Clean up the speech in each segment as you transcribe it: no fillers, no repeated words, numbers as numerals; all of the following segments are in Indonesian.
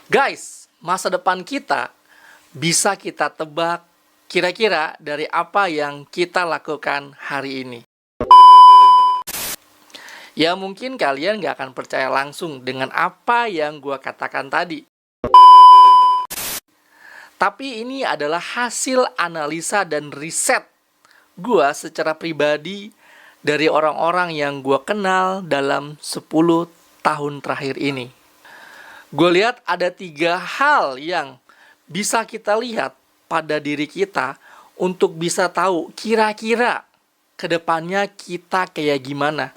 Guys, masa depan kita bisa kita tebak kira-kira dari apa yang kita lakukan hari ini. Ya mungkin kalian gak akan percaya langsung dengan apa yang gua katakan tadi. Tapi ini adalah hasil analisa dan riset gua secara pribadi dari orang-orang yang gua kenal dalam 10 tahun terakhir ini. Gue lihat ada 3 hal yang bisa kita lihat pada diri kita untuk bisa tahu kira-kira kedepannya kita kayak gimana.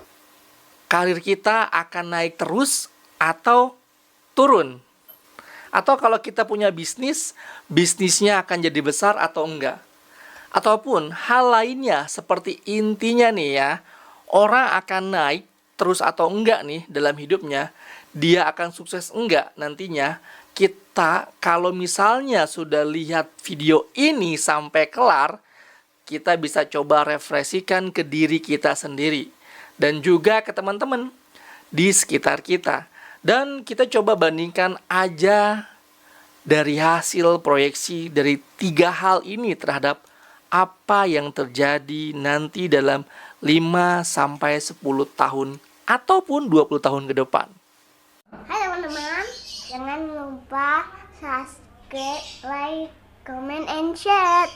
Karir kita akan naik terus atau turun. Atau kalau kita punya bisnis, bisnisnya akan jadi besar atau enggak. Ataupun hal lainnya seperti intinya nih ya, orang akan naik terus atau enggak nih dalam hidupnya, dia akan sukses enggak nantinya. Kita kalau misalnya sudah lihat video ini sampai kelar, kita bisa coba refleksikan ke diri kita sendiri dan juga ke teman-teman di sekitar kita. Dan kita coba bandingkan aja dari hasil proyeksi dari 3 hal ini terhadap apa yang terjadi nanti dalam 5-10 tahun ataupun 20 tahun ke depan. Hai teman-teman, jangan lupa subscribe, like, comment, and share.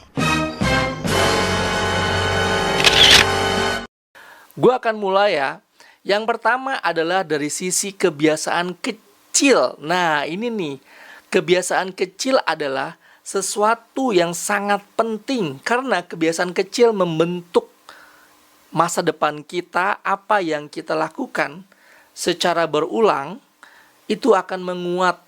Gue akan mulai ya. Yang pertama adalah dari sisi kebiasaan kecil. Nah ini nih, kebiasaan kecil adalah sesuatu yang sangat penting. Karena kebiasaan kecil membentuk masa depan kita. Apa yang kita lakukan secara berulang itu akan menguat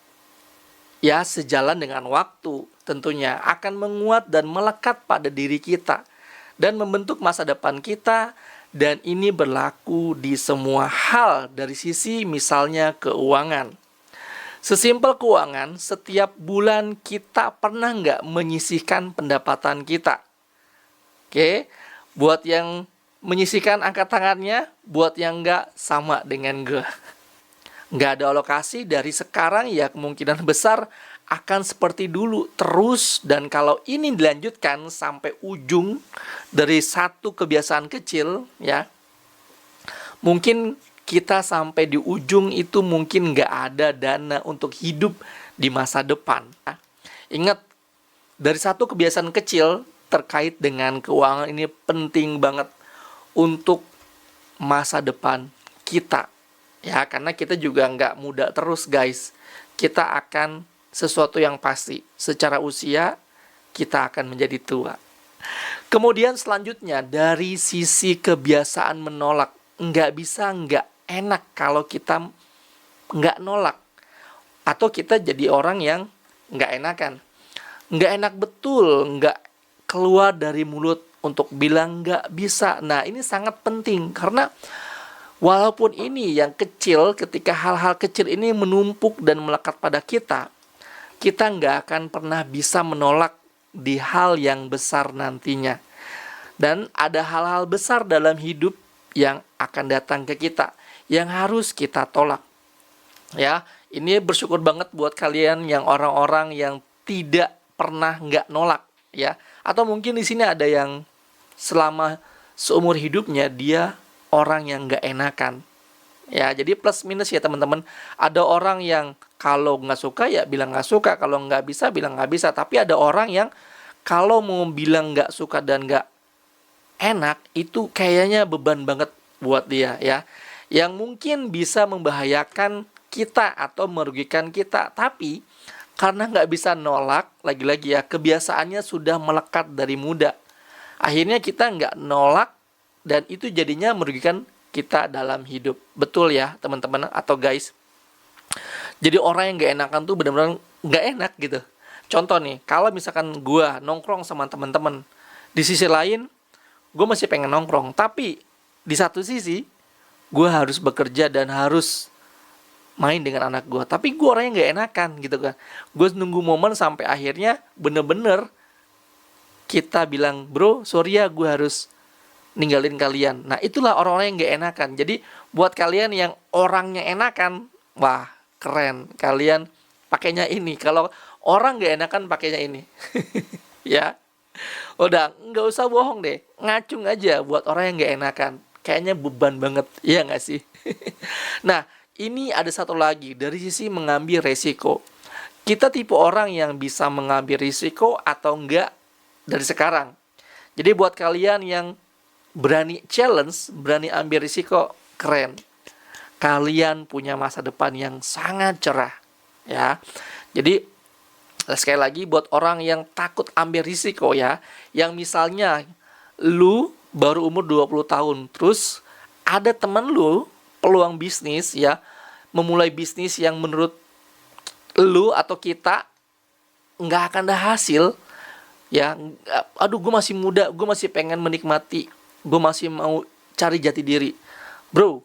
ya, sejalan dengan waktu tentunya akan menguat dan melekat pada diri kita dan membentuk masa depan kita. Dan ini berlaku di semua hal dari sisi misalnya keuangan. Sesimpel keuangan, setiap bulan kita pernah nggak menyisihkan pendapatan kita? Oke, buat yang menyisihkan angkat tangannya, buat yang nggak sama dengan gue. Nggak ada alokasi dari sekarang ya kemungkinan besar akan seperti dulu terus. Dan kalau ini dilanjutkan sampai ujung dari satu kebiasaan kecil ya, mungkin kita sampai di ujung itu mungkin nggak ada dana untuk hidup di masa depan. Ingat, dari satu kebiasaan kecil terkait dengan keuangan ini penting banget untuk masa depan kita. Ya, karena kita juga nggak muda terus guys. Kita akan sesuatu yang pasti. Secara usia, kita akan menjadi tua. Kemudian selanjutnya, dari sisi kebiasaan menolak. Nggak bisa nggak enak kalau kita nggak nolak. Atau kita jadi orang yang nggak enakan. Nggak enak betul, nggak keluar dari mulut untuk bilang nggak bisa. Nah, ini sangat penting karena walaupun ini yang kecil, ketika hal-hal kecil ini menumpuk dan melekat pada kita, kita nggak akan pernah bisa menolak di hal yang besar nantinya. Dan ada hal-hal besar dalam hidup yang akan datang ke kita, yang harus kita tolak. Ya, ini bersyukur banget buat kalian yang orang-orang yang tidak pernah nggak nolak, ya. Atau mungkin di sini ada yang selama seumur hidupnya dia orang yang nggak enakan. Ya, jadi plus minus ya teman-teman. Ada orang yang kalau nggak suka ya bilang nggak suka, kalau nggak bisa bilang nggak bisa. Tapi ada orang yang kalau mau bilang nggak suka dan nggak enak itu kayaknya beban banget buat dia ya. Yang mungkin bisa membahayakan kita atau merugikan kita. Tapi karena nggak bisa nolak, lagi-lagi ya kebiasaannya sudah melekat dari muda. Akhirnya kita nggak nolak. Dan itu jadinya merugikan kita dalam hidup. Betul ya teman-teman atau guys. Jadi orang yang gak enakan tuh benar-benar gak enak gitu. Contoh nih, kalau misalkan gue nongkrong sama teman-teman, di sisi lain gue masih pengen nongkrong. Tapi di satu sisi gue harus bekerja dan harus main dengan anak gue. Tapi gue orangnya gak enakan gitu kan. Gue nunggu momen sampai akhirnya bener-bener kita bilang, bro sorry ya gue harus ninggalin kalian. Nah itulah orang-orang yang gak enakan. Jadi buat kalian yang orangnya enakan, wah keren. Kalian pakainya ini. Kalau orang nggak enakan pakainya ini. Ya. Udah, nggak usah bohong deh. Ngacung aja buat orang yang nggak enakan. Kayaknya beban banget, iya nggak sih? Nah, ini ada satu lagi dari sisi mengambil resiko. Kita tipe orang yang bisa mengambil risiko atau enggak dari sekarang. Jadi buat kalian yang berani challenge, berani ambil risiko, keren. Kalian punya masa depan yang sangat cerah, ya. Jadi sekali lagi buat orang yang takut ambil risiko ya, yang misalnya lu baru umur 20 tahun, terus ada teman lu peluang bisnis ya, memulai bisnis yang menurut lu atau kita nggak akan ada hasil ya, aduh gue masih muda, gue masih pengen menikmati, gue masih mau cari jati diri. Bro,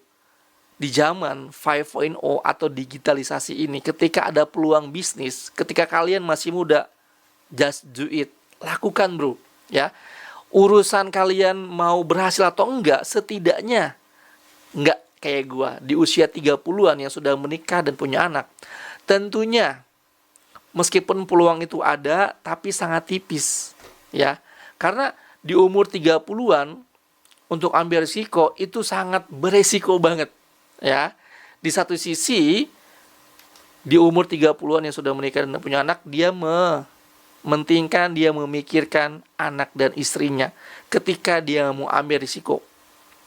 di zaman 5.0 atau digitalisasi ini, ketika ada peluang bisnis, ketika kalian masih muda, just do it, lakukan bro, ya. Urusan kalian mau berhasil atau enggak, setidaknya enggak kayak gua di usia 30-an yang sudah menikah dan punya anak. Tentunya meskipun peluang itu ada, tapi sangat tipis, ya. Karena di umur 30-an untuk ambil risiko itu sangat beresiko banget. Ya, di satu sisi di umur 30-an yang sudah menikah dan punya anak, dia mementingkan, dia memikirkan anak dan istrinya ketika dia mau ambil risiko.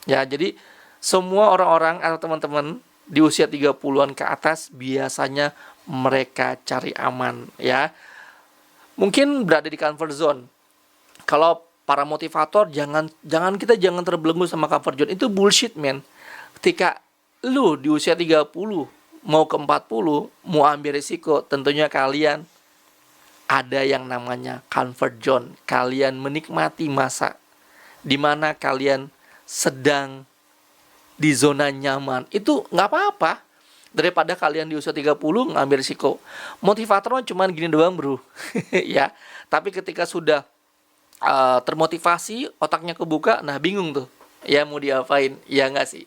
Ya, jadi semua orang-orang atau teman-teman di usia 30-an ke atas biasanya mereka cari aman, ya. Mungkin berada di comfort zone. Kalau para motivator jangan terbelenggu sama comfort zone. Itu bullshit, man. Ketika lu di usia 30 mau ke 40 mau ambil risiko, tentunya kalian ada yang namanya comfort zone. Kalian menikmati masa dimana kalian sedang di zona nyaman. Itu nggak apa-apa daripada kalian di usia 30 ngambil risiko. Motivatornya cuma gini doang bro. Ya, tapi ketika sudah termotivasi, otaknya kebuka, nah bingung tuh ya mau diapain, ya nggak sih?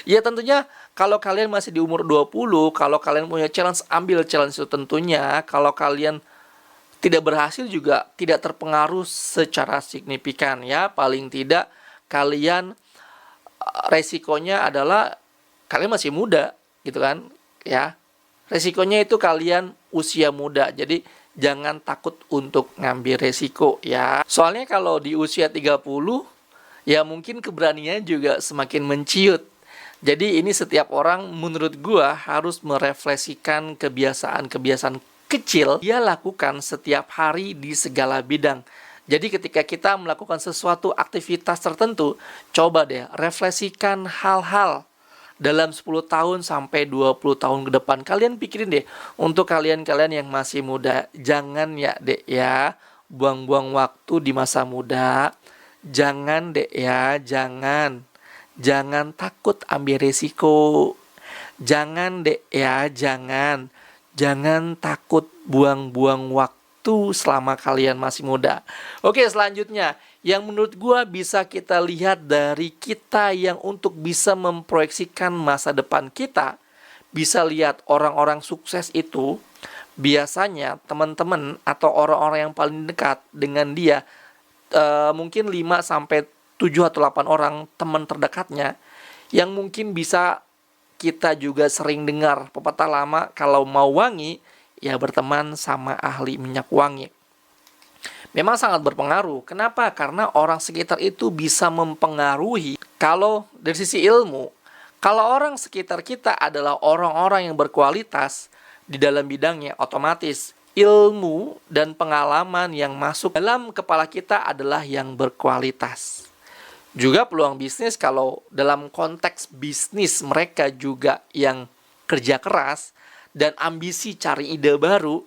Ya tentunya kalau kalian masih di umur 20, kalau kalian punya challenge, ambil challenge itu tentunya. Kalau kalian tidak berhasil juga tidak terpengaruh secara signifikan ya. Paling tidak kalian resikonya adalah kalian masih muda gitu kan ya. Resikonya itu kalian usia muda. Jadi jangan takut untuk ngambil resiko ya. Soalnya kalau di usia 30 ya mungkin keberaniannya juga semakin menciut. Jadi ini setiap orang menurut gua harus merefleksikan kebiasaan-kebiasaan kecil dia lakukan setiap hari di segala bidang. Jadi ketika kita melakukan sesuatu aktivitas tertentu, coba deh refleksikan hal-hal dalam 10 tahun sampai 20 tahun ke depan. Kalian pikirin deh, untuk kalian-kalian yang masih muda, jangan ya dek ya, buang-buang waktu di masa muda. Jangan dek ya, jangan takut ambil resiko. Jangan dek ya, jangan takut buang-buang waktu selama kalian masih muda. Oke, selanjutnya yang menurut gua bisa kita lihat dari kita yang untuk bisa memproyeksikan masa depan kita, bisa lihat orang-orang sukses itu biasanya teman-teman atau orang-orang yang paling dekat dengan dia, mungkin 5 sampai 7 atau 8 orang teman terdekatnya yang mungkin bisa kita juga sering dengar pepatah lama, kalau mau wangi ya berteman sama ahli minyak wangi. Memang sangat berpengaruh. Kenapa? Karena orang sekitar itu bisa mempengaruhi. Kalau dari sisi ilmu, kalau orang sekitar kita adalah orang-orang yang berkualitas di dalam bidangnya, otomatis ilmu dan pengalaman yang masuk dalam kepala kita adalah yang berkualitas. Juga peluang bisnis, kalau dalam konteks bisnis mereka juga yang kerja keras dan ambisi cari ide baru,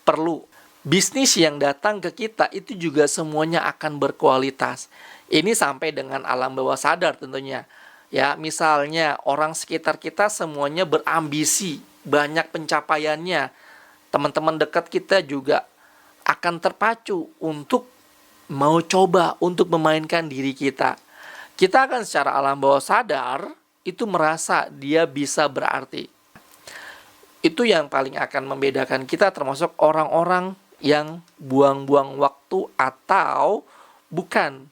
perlu bisnis yang datang ke kita itu juga semuanya akan berkualitas. Ini sampai dengan alam bawah sadar tentunya. Ya, misalnya orang sekitar kita semuanya berambisi, banyak pencapaiannya. Teman-teman dekat kita juga akan terpacu untuk mau coba untuk memainkan diri kita. Kita akan secara alam bawah sadar itu merasa dia bisa berarti. Itu yang paling akan membedakan kita termasuk orang-orang yang buang-buang waktu atau bukan.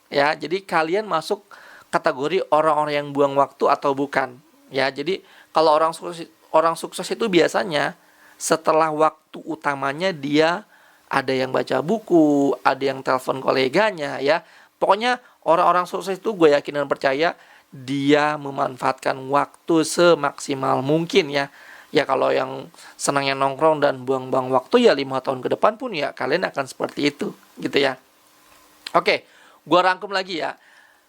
Ya, jadi kalian masuk kategori orang-orang yang buang waktu atau bukan. Ya, jadi kalau orang sukses itu biasanya setelah waktu utamanya dia ada yang baca buku, ada yang telepon koleganya ya. Pokoknya orang-orang sukses itu gue yakin dan percaya dia memanfaatkan waktu semaksimal mungkin ya. Ya kalau yang senangnya nongkrong dan buang-buang waktu ya 5 tahun ke depan pun ya kalian akan seperti itu gitu ya. Oke, gua rangkum lagi ya.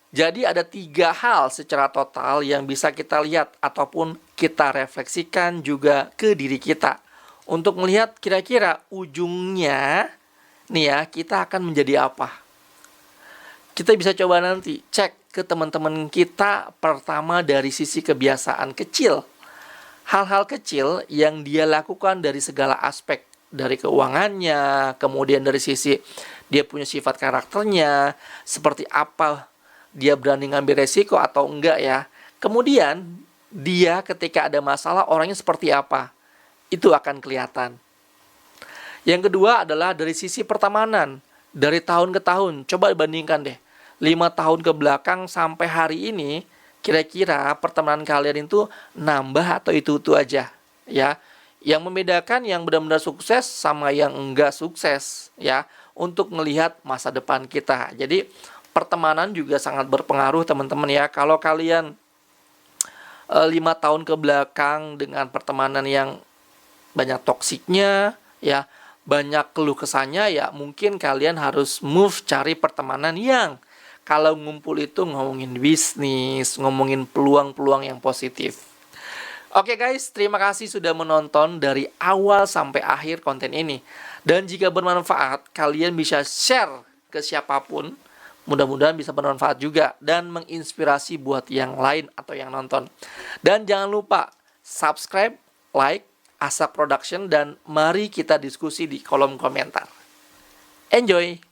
Jadi ada 3 hal secara total yang bisa kita lihat ataupun kita refleksikan juga ke diri kita. Untuk melihat kira-kira ujungnya nih ya kita akan menjadi apa. Kita bisa coba nanti cek ke teman-teman kita pertama dari sisi kebiasaan kecil. Hal-hal kecil yang dia lakukan dari segala aspek, dari keuangannya, kemudian dari sisi dia punya sifat karakternya, seperti apa dia berani ngambil resiko atau enggak ya. Kemudian dia ketika ada masalah orangnya seperti apa, itu akan kelihatan. Yang kedua adalah dari sisi pertemanan, dari tahun ke tahun. Coba bandingkan deh, 5 tahun ke belakang sampai hari ini, kira-kira pertemanan kalian itu nambah atau itu aja ya. Yang membedakan yang benar-benar sukses sama yang enggak sukses ya, untuk melihat masa depan kita. Jadi pertemanan juga sangat berpengaruh teman-teman ya. Kalau kalian 5 tahun ke belakang dengan pertemanan yang banyak toksiknya ya, banyak keluh kesahnya ya, mungkin kalian harus move cari pertemanan yang kalau ngumpul itu ngomongin bisnis, ngomongin peluang-peluang yang positif. Oke guys, terima kasih sudah menonton dari awal sampai akhir konten ini. Dan jika bermanfaat, kalian bisa share ke siapapun. Mudah-mudahan bisa bermanfaat juga dan menginspirasi buat yang lain atau yang nonton. Dan jangan lupa subscribe, like Asak Production, dan mari kita diskusi di kolom komentar. Enjoy!